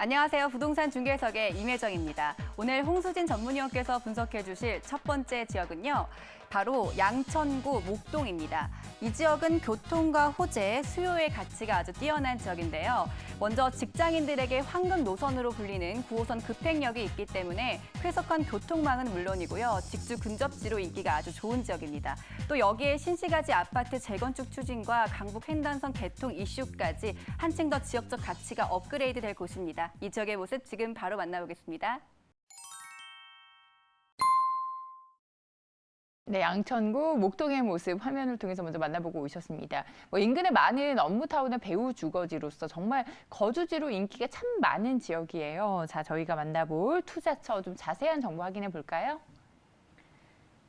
안녕하세요. 부동산 중개석의 임혜정입니다. 오늘 홍수진 전문위원께서 분석해 주실 첫 번째 지역은요. 바로 양천구 목동입니다. 이 지역은 교통과 호재, 수요의 가치가 아주 뛰어난 지역인데요. 먼저 직장인들에게 황금 노선으로 불리는 9호선 급행역이 있기 때문에 쾌적한 교통망은 물론이고요. 직주 근접지로 인기가 아주 좋은 지역입니다. 또 여기에 신시가지 아파트 재건축 추진과 강북 횡단선 개통 이슈까지 한층 더 지역적 가치가 업그레이드 될 곳입니다. 이 지역의 모습 지금 바로 만나보겠습니다. 네, 양천구 목동의 모습 화면을 통해서 먼저 만나보고 오셨습니다. 인근에 많은 업무타운의 배후 주거지로서 정말 거주지로 인기가 참 많은 지역이에요. 자, 저희가 만나볼 투자처 좀 자세한 정보 확인해 볼까요?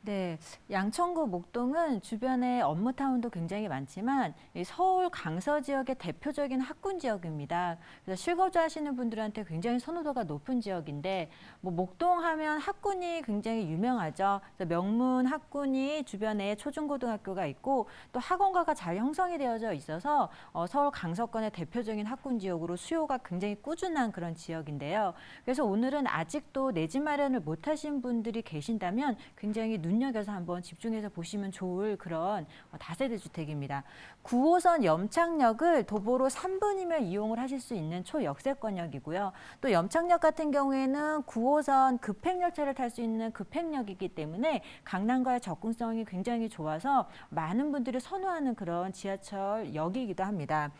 네, 양천구 목동은 주변에 업무타운도 굉장히 많지만 서울 강서 지역의 대표적인 학군 지역입니다. 그래서 실거주하시는 분들한테 굉장히 선호도가 높은 지역인데 목동 하면 학군이 굉장히 유명하죠. 그래서 명문 학군이 주변에 초중고등학교가 있고 또 학원가가 잘 형성이 되어져 있어서 서울 강서권의 대표적인 학군 지역으로 수요가 굉장히 꾸준한 그런 지역인데요. 그래서 오늘은 아직도 내 집 마련을 못 하신 분들이 계신다면 굉장히 눈여겨서 한번 집중해서 보시면 좋을 그런 다세대 주택입니다. 9호선 염창역을 도보로 3분이면 이용을 하실 수 있는 초역세권역이고요. 또 염창역 같은 경우에는 9호선 급행열차를 탈 수 있는 급행역이기 때문에 강남과의 접근성이 굉장히 좋아서 많은 분들이 선호하는 그런 지하철역이기도 합니다.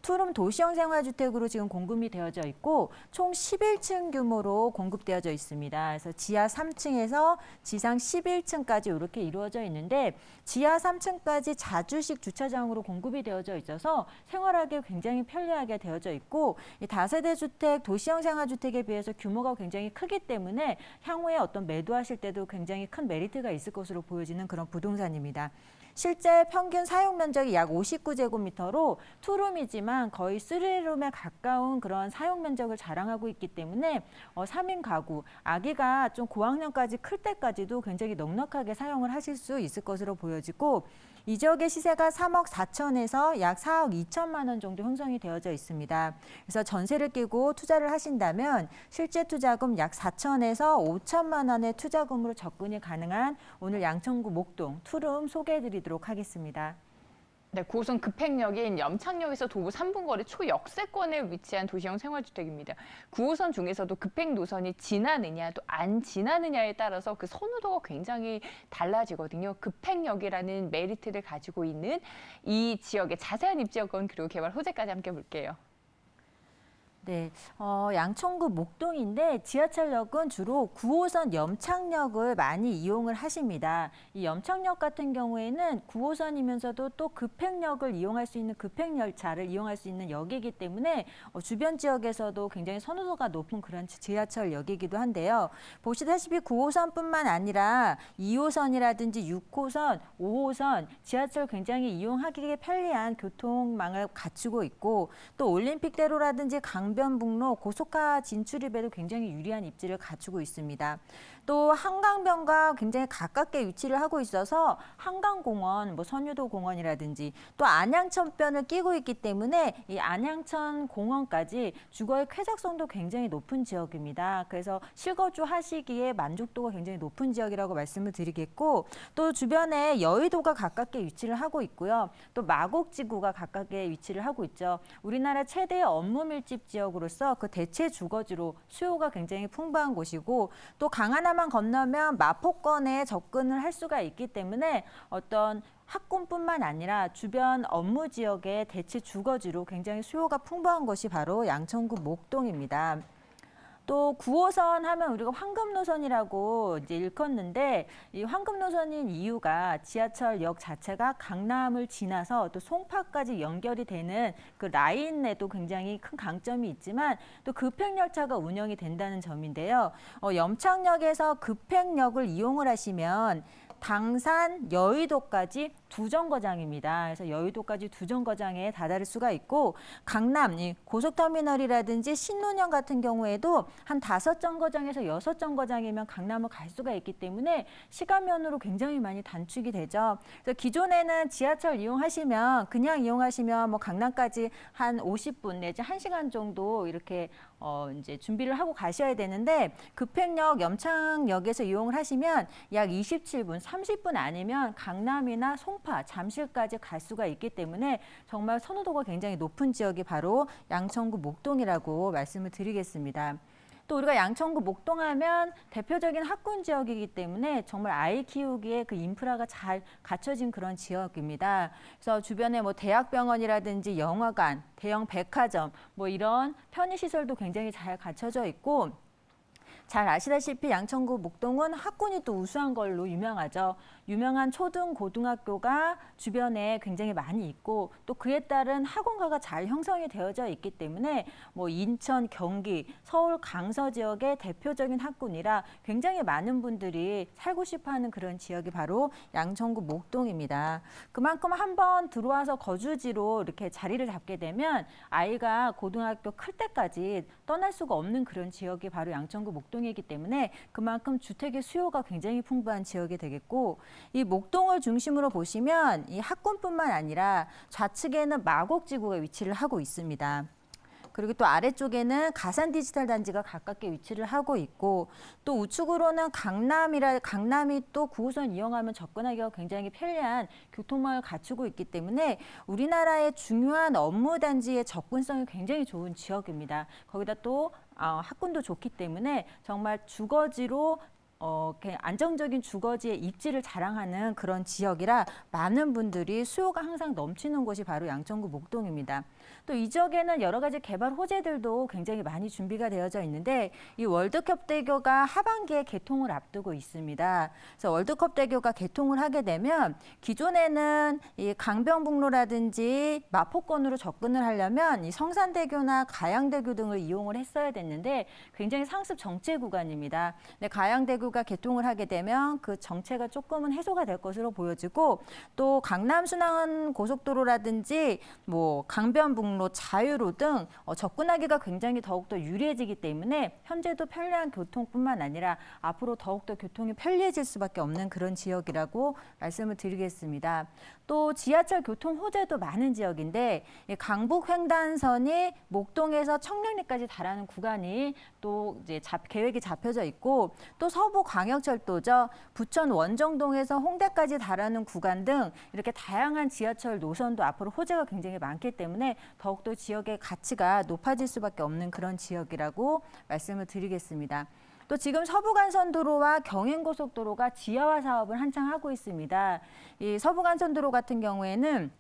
투룸 도시형 생활주택으로 지금 공급이 되어져 있고 총 11층 규모로 공급되어져 있습니다. 그래서 지하 3층에서 지상 11층까지 이렇게 이루어져 있는데 지하 3층까지 자주식 주차장으로 공급이 되어져 있어서 생활하기 굉장히 편리하게 되어져 있고 이 다세대 주택, 도시형 생활주택에 비해서 규모가 굉장히 크기 때문에 향후에 어떤 매도하실 때도 굉장히 큰 메리트가 있을 것으로 보여지는 그런 부동산입니다. 실제 평균 사용 면적이 약 59제곱미터로 투룸이지만 거의 3룸에 가까운 그런 사용 면적을 자랑하고 있기 때문에 3인 가구, 아기가 좀 고학년까지 클 때까지도 굉장히 넉넉하게 사용을 하실 수 있을 것으로 보여지고 이 지역의 시세가 3억 4천에서 약 4억 2천만 원 정도 형성이 되어져 있습니다. 그래서 전세를 끼고 투자를 하신다면 실제 투자금 약 4천에서 5천만 원의 투자금으로 접근이 가능한 오늘 양천구 목동 투룸 소개해드리도록 하겠습니다. 네, 9호선 급행역인 염창역에서 도보 3분 거리 초역세권에 위치한 도시형 생활주택입니다. 9호선 중에서도 급행 노선이 지나느냐 또 안 지나느냐에 따라서 그 선호도가 굉장히 달라지거든요. 급행역이라는 메리트를 가지고 있는 이 지역의 자세한 입지 여건 그리고 개발 호재까지 함께 볼게요. 네, 양천구 목동인데 지하철역은 주로 9호선 염창역을 많이 이용을 하십니다. 이 염창역 같은 경우에는 9호선이면서도 또 급행역을 이용할 수 있는 급행열차를 이용할 수 있는 역이기 때문에 주변 지역에서도 굉장히 선호도가 높은 그런 지하철역이기도 한데요. 보시다시피 9호선뿐만 아니라 2호선이라든지 6호선, 5호선 지하철 굉장히 이용하기 편리한 교통망을 갖추고 있고 또 올림픽대로라든지 강변북로 고속화 진출입에도 굉장히 유리한 입지를 갖추고 있습니다. 또 한강변과 굉장히 가깝게 위치를 하고 있어서 한강공원, 선유도 공원이라든지 또 안양천변을 끼고 있기 때문에 이 안양천 공원까지 주거의 쾌적성도 굉장히 높은 지역입니다. 그래서 실거주 하시기에 만족도가 굉장히 높은 지역이라고 말씀을 드리겠고 또 주변에 여의도가 가깝게 위치를 하고 있고요. 또 마곡지구가 가깝게 위치를 하고 있죠. 우리나라 최대의 업무 밀집 지역으로서 그 대체 주거지로 수요가 굉장히 풍부한 곳이고 또 강하나만 건너면 마포권에 접근을 할 수가 있기 때문에 어떤 학군뿐만 아니라 주변 업무 지역의 대체 주거지로 굉장히 수요가 풍부한 것이 바로 양천구 목동입니다. 또 9호선 하면 우리가 황금노선이라고 이제 일컫는데 이 황금노선인 이유가 지하철역 자체가 강남을 지나서 또 송파까지 연결이 되는 그 라인에도 굉장히 큰 강점이 있지만 또 급행열차가 운영이 된다는 점인데요. 염창역에서 급행역을 이용을 하시면 당산, 여의도까지 두 정거장입니다. 그래서 여의도까지 두 정거장에 다다를 수가 있고 강남 이 고속터미널이라든지 신논현 같은 경우에도 한 5정거장에서 6정거장이면 강남을 갈 수가 있기 때문에 시간면으로 굉장히 많이 단축이 되죠. 그래서 기존에는 지하철 이용하시면 그냥 이용하시면 뭐 강남까지 한 50분 내지 1시간 정도 이렇게 이제 준비를 하고 가셔야 되는데 급행역 염창역에서 이용을 하시면 약 27분, 30분 아니면 강남이나 송파, 잠실까지 갈 수가 있기 때문에 정말 선호도가 굉장히 높은 지역이 바로 양천구 목동이라고 말씀을 드리겠습니다. 또 우리가 양천구 목동하면 대표적인 학군 지역이기 때문에 정말 아이 키우기에 그 인프라가 잘 갖춰진 그런 지역입니다. 그래서 주변에 뭐 대학병원이라든지 영화관, 대형 백화점 뭐 이런 편의시설도 굉장히 잘 갖춰져 있고 잘 아시다시피 양천구 목동은 학군이 또 우수한 걸로 유명하죠. 유명한 초등, 고등학교가 주변에 굉장히 많이 있고 또 그에 따른 학원가가 잘 형성이 되어져 있기 때문에 뭐 인천, 경기, 서울, 강서 지역의 대표적인 학군이라 굉장히 많은 분들이 살고 싶어하는 그런 지역이 바로 양천구 목동입니다. 그만큼 한번 들어와서 거주지로 이렇게 자리를 잡게 되면 아이가 고등학교 클 때까지 떠날 수가 없는 그런 지역이 바로 양천구 목동이기 때문에 그만큼 주택의 수요가 굉장히 풍부한 지역이 되겠고 이 목동을 중심으로 보시면 이 학군뿐만 아니라 좌측에는 마곡지구가 위치를 하고 있습니다. 그리고 또 아래쪽에는 가산 디지털 단지가 가깝게 위치를 하고 있고 또 우측으로는 강남이 또 9호선 이용하면 접근하기가 굉장히 편리한 교통망을 갖추고 있기 때문에 우리나라의 중요한 업무 단지의 접근성이 굉장히 좋은 지역입니다. 거기다 또 학군도 좋기 때문에 정말 주거지로 안정적인 주거지의 입지를 자랑하는 그런 지역이라 많은 분들이 수요가 항상 넘치는 곳이 바로 양천구 목동입니다. 또 이 지역에는 여러 가지 개발 호재들도 굉장히 많이 준비가 되어져 있는데 이 월드컵대교가 하반기에 개통을 앞두고 있습니다. 그래서 월드컵대교가 개통을 하게 되면 기존에는 이 강변북로라든지 마포권으로 접근을 하려면 이 성산대교나 가양대교 등을 이용을 했어야 됐는데 굉장히 상습 정체 구간입니다. 근데 가양대교가 개통을 하게 되면 그 정체가 조금은 해소가 될 것으로 보여지고 또 강남 순환 고속도로라든지 뭐 강변북로, 자유로 등 접근하기가 굉장히 더욱더 유리해지기 때문에 현재도 편리한 교통뿐만 아니라 앞으로 더욱더 교통이 편리해질 수밖에 없는 그런 지역이라고 말씀을 드리겠습니다. 또 지하철 교통 호재도 많은 지역인데 강북 횡단선이 목동에서 청량리까지 달하는 구간이 또 이제 계획이 잡혀져 있고 또 서부 광역철도죠. 부천 원정동에서 홍대까지 달하는 구간 등 이렇게 다양한 지하철 노선도 앞으로 호재가 굉장히 많기 때문에 더욱더 지역의 가치가 높아질 수밖에 없는 그런 지역이라고 말씀을 드리겠습니다. 또 지금 서부간선도로와 경인고속도로가 지하화 사업을 한창 하고 있습니다. 이 서부간선도로 같은 경우에는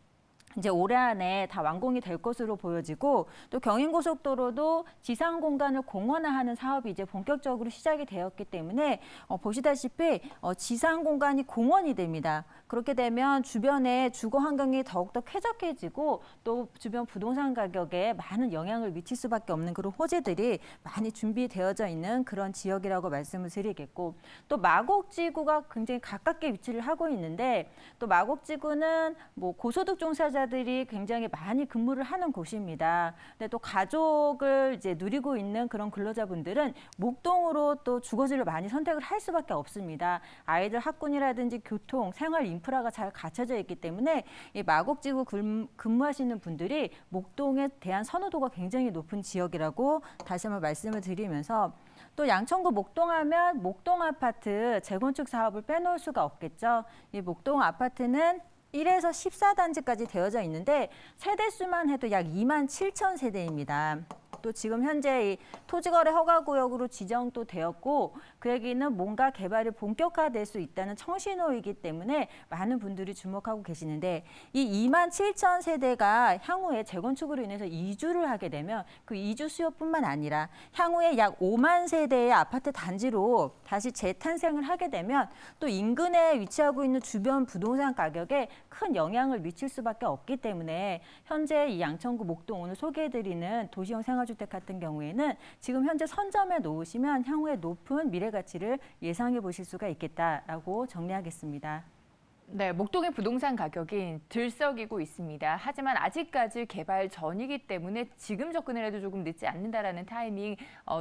이제 올해 안에 다 완공이 될 것으로 보여지고 또 경인고속도로도 지상 공간을 공원화하는 사업이 이제 본격적으로 시작이 되었기 때문에 보시다시피 지상 공간이 공원이 됩니다. 그렇게 되면 주변의 주거 환경이 더욱더 쾌적해지고 또 주변 부동산 가격에 많은 영향을 미칠 수밖에 없는 그런 호재들이 많이 준비되어져 있는 그런 지역이라고 말씀을 드리겠고 또 마곡지구가 굉장히 가깝게 위치를 하고 있는데 또 마곡지구는 뭐 고소득 종사자들이 굉장히 많이 근무를 하는 곳입니다. 근데 또 가족을 이제 누리고 있는 그런 근로자분들은 목동으로 또 주거지를 많이 선택을 할 수밖에 없습니다. 아이들 학군이라든지 교통, 생활 인프라가 잘 갖춰져 있기 때문에 이 마곡지구 근무하시는 분들이 목동에 대한 선호도가 굉장히 높은 지역이라고 다시 한번 말씀을 드리면서 또 양천구 목동하면 목동 아파트 재건축 사업을 빼놓을 수가 없겠죠. 이 목동 아파트는 1에서 14단지까지 되어져 있는데 세대수만 해도 약 2만 7천 세대입니다. 또 지금 현재 이 토지거래 허가구역으로 지정도 되었고 그 얘기는 뭔가 개발이 본격화될 수 있다는 청신호이기 때문에 많은 분들이 주목하고 계시는데 이 2만 7천 세대가 향후에 재건축으로 인해서 이주를 하게 되면 그 이주 수요뿐만 아니라 향후에 약 5만 세대의 아파트 단지로 다시 재탄생을 하게 되면 또 인근에 위치하고 있는 주변 부동산 가격에 큰 영향을 미칠 수밖에 없기 때문에 현재 이 양천구 목동 오늘 소개해드리는 도시형 생활주택 같은 경우에는 지금 현재 선점해 놓으시면 향후에 높은 미래 가치를 예상해 보실 수가 있겠다라고 정리하겠습니다. 네, 목동의 부동산 가격이 들썩이고 있습니다. 하지만 아직까지 개발 전이기 때문에 지금 접근을 해도 조금 늦지 않는다라는 타이밍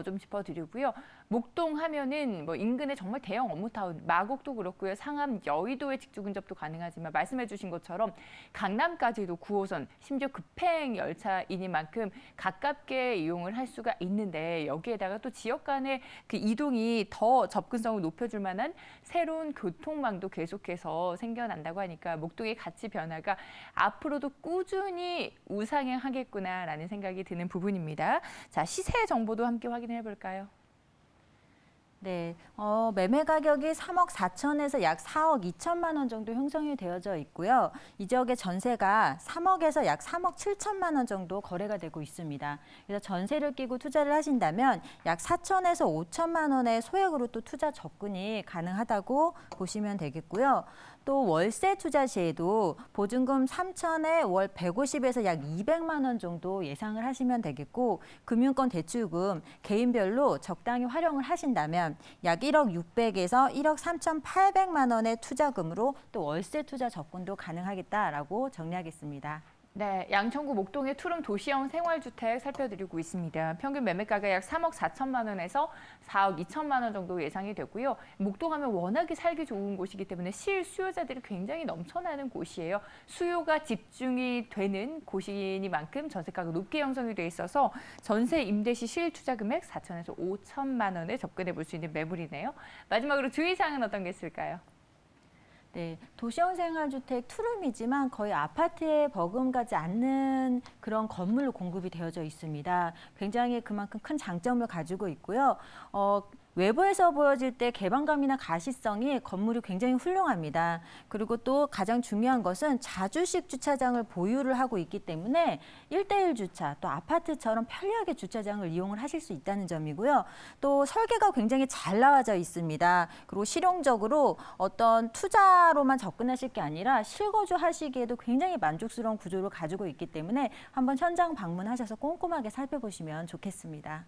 좀 짚어드리고요. 목동 하면은 뭐 인근에 정말 대형 업무타운, 마곡도 그렇고요. 상암, 여의도에 직주 근접도 가능하지만 말씀해주신 것처럼 강남까지도 9호선, 심지어 급행 열차이니만큼 가깝게 이용을 할 수가 있는데 여기에다가 또 지역 간의 그 이동이 더 접근성을 높여줄 만한 새로운 교통망도 계속해서 생겨난다고 하니까 목동의 가치 변화가 앞으로도 꾸준히 우상향하겠구나라는 생각이 드는 부분입니다. 자, 시세 정보도 함께 확인해 볼까요? 네, 매매 가격이 3억 4천에서 약 4억 2천만 원 정도 형성이 되어져 있고요. 이 지역의 전세가 3억에서 약 3억 7천만 원 정도 거래가 되고 있습니다. 그래서 전세를 끼고 투자를 하신다면 약 4천에서 5천만 원의 소액으로 또 투자 접근이 가능하다고 보시면 되겠고요. 또 월세 투자 시에도 보증금 3천에 월 150에서 약 200만 원 정도 예상을 하시면 되겠고 금융권 대출금 개인별로 적당히 활용을 하신다면 약 1억 600에서 1억 3,800만 원의 투자금으로 또 월세 투자 접근도 가능하겠다라고 정리하겠습니다. 네, 양천구 목동의 투룸 도시형 생활주택 살펴드리고 있습니다. 평균 매매가가 약 3억 4천만 원에서 4억 2천만 원 정도 예상이 되고요. 목동하면 워낙에 살기 좋은 곳이기 때문에 실수요자들이 굉장히 넘쳐나는 곳이에요. 수요가 집중이 되는 곳이니만큼 전세가가 높게 형성이 돼 있어서 전세 임대 시 실투자 금액 4천에서 5천만 원에 접근해 볼 수 있는 매물이네요. 마지막으로 주의사항은 어떤 게 있을까요? 네, 도시형 생활주택 투룸이지만 거의 아파트에 버금가지 않는 그런 건물로 공급이 되어져 있습니다. 굉장히 그만큼 큰 장점을 가지고 있고요. 외부에서 보여질 때 개방감이나 가시성이 건물이 굉장히 훌륭합니다. 그리고 또 가장 중요한 것은 자주식 주차장을 보유를 하고 있기 때문에 1대1 주차, 또 아파트처럼 편리하게 주차장을 이용을 하실 수 있다는 점이고요. 또 설계가 굉장히 잘 나와져 있습니다. 그리고 실용적으로 어떤 투자로만 접근하실 게 아니라 실거주 하시기에도 굉장히 만족스러운 구조를 가지고 있기 때문에 한번 현장 방문하셔서 꼼꼼하게 살펴보시면 좋겠습니다.